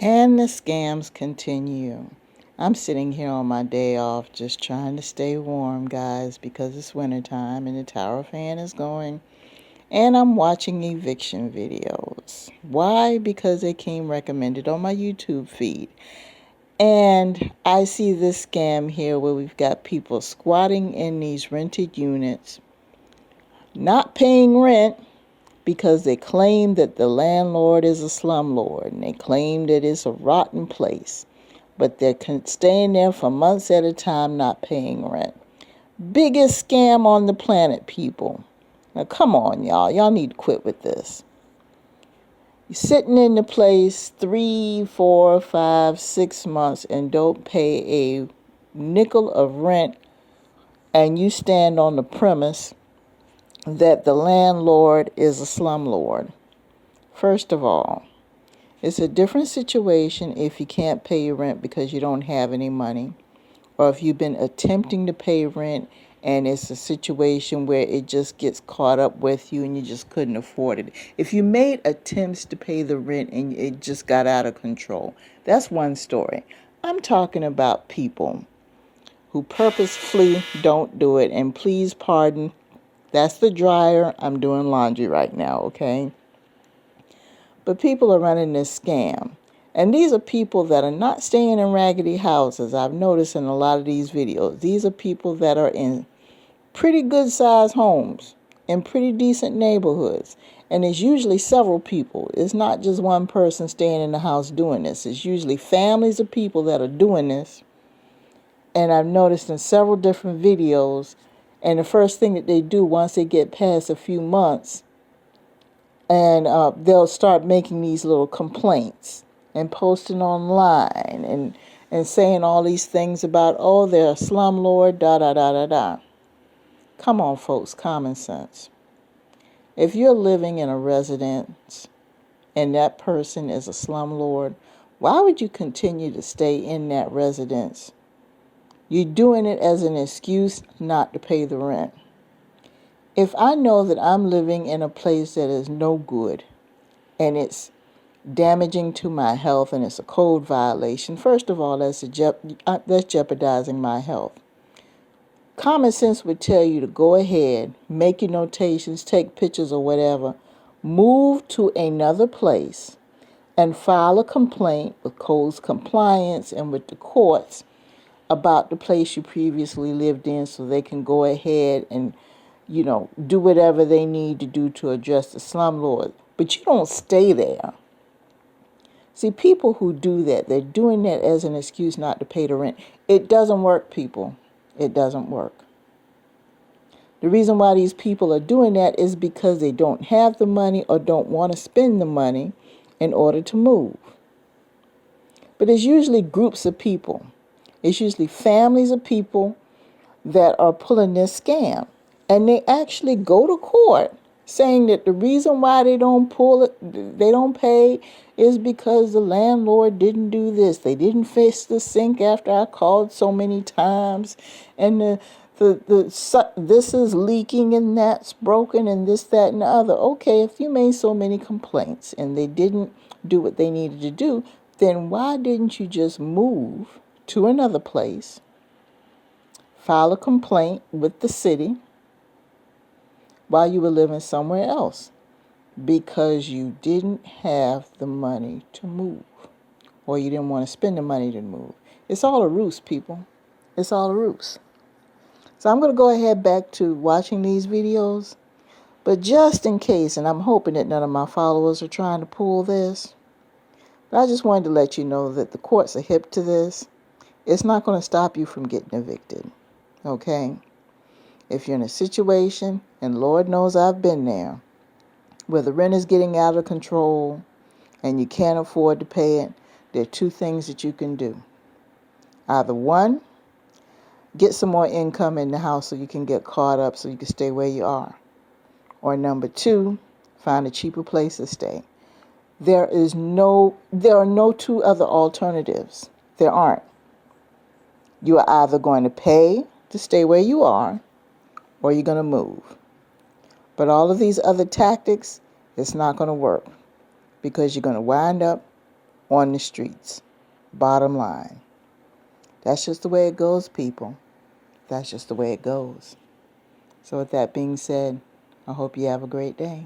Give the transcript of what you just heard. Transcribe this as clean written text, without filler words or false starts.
And the scams continue. I'm sitting here on my day off just trying to stay warm, guys, because it's wintertime and the tower fan is going. And I'm watching eviction videos. Why? Because they came recommended on my YouTube feed. And I see this scam here where we've got people squatting in these rented units, not paying rent, because they claim that the landlord is a slumlord and they claim that it's a rotten place, but they're staying there for months at a time not paying rent. Biggest scam on the planet, people. Now come on, y'all need to quit with this. You're sitting in the place 3, 4, 5, 6 months and don't pay a nickel of rent, and you stand on the premise that the landlord is a slumlord. First of all, it's a different situation if you can't pay your rent because you don't have any money, or if you've been attempting to pay rent and it's a situation where it just gets caught up with you and you just couldn't afford it. If you made attempts to pay the rent and it just got out of control, that's one story. I'm talking about people who purposefully don't do it, and please pardon, that's the dryer. I'm doing laundry right now, okay? But people are running this scam. And these are people that are not staying in raggedy houses. I've noticed in a lot of these videos, these are people that are in pretty good sized homes in pretty decent neighborhoods. And it's usually several people. It's not just one person staying in the house doing this. It's usually families of people that are doing this. And I've noticed in several different videos, and the first thing that they do once they get past a few months, and they'll start making these little complaints and posting online and saying all these things about, oh, they're a slumlord, da da da da da. Come on, folks, common sense. If you're living in a residence and that person is a slumlord, why would you continue to stay in that residence? You're doing it as an excuse not to pay the rent. If I know that I'm living in a place that is no good and it's damaging to my health and it's a code violation, first of all, that's jeopardizing my health. Common sense would tell you to go ahead, make your notations, take pictures or whatever, move to another place and file a complaint with codes compliance and with the courts about the place you previously lived in, so they can go ahead and, do whatever they need to do to address the slumlord. But you don't stay there. See, people who do that, they're doing that as an excuse not to pay the rent. It doesn't work, people. It doesn't work. The reason why these people are doing that is because they don't have the money or don't want to spend the money in order to move. But it's usually groups of people. It's usually families of people that are pulling this scam. And they actually go to court saying that the reason why they don't pay is because the landlord didn't do this. They didn't fix the sink after I called so many times. And this is leaking and that's broken and this, that, and the other. Okay, if you made so many complaints and they didn't do what they needed to do, then why didn't you just move to another place, file a complaint with the city while you were living somewhere else? Because you didn't have the money to move, or you didn't want to spend the money to move. It's all a ruse, people. It's all a ruse. So I'm going to go ahead back to watching these videos, but just in case, and I'm hoping that none of my followers are trying to pull this, but I just wanted to let you know that the courts are hip to this. It's not going to stop you from getting evicted, okay? If you're in a situation, and Lord knows I've been there, where the rent is getting out of control and you can't afford to pay it, there are two things that you can do. Either one, get some more income in the house so you can get caught up so you can stay where you are. Or number two, find a cheaper place to stay. There are no two other alternatives. There aren't. You are either going to pay to stay where you are, or you're going to move. But all of these other tactics, it's not going to work, because you're going to wind up on the streets. Bottom line. That's just the way it goes, people. That's just the way it goes. So with that being said, I hope you have a great day.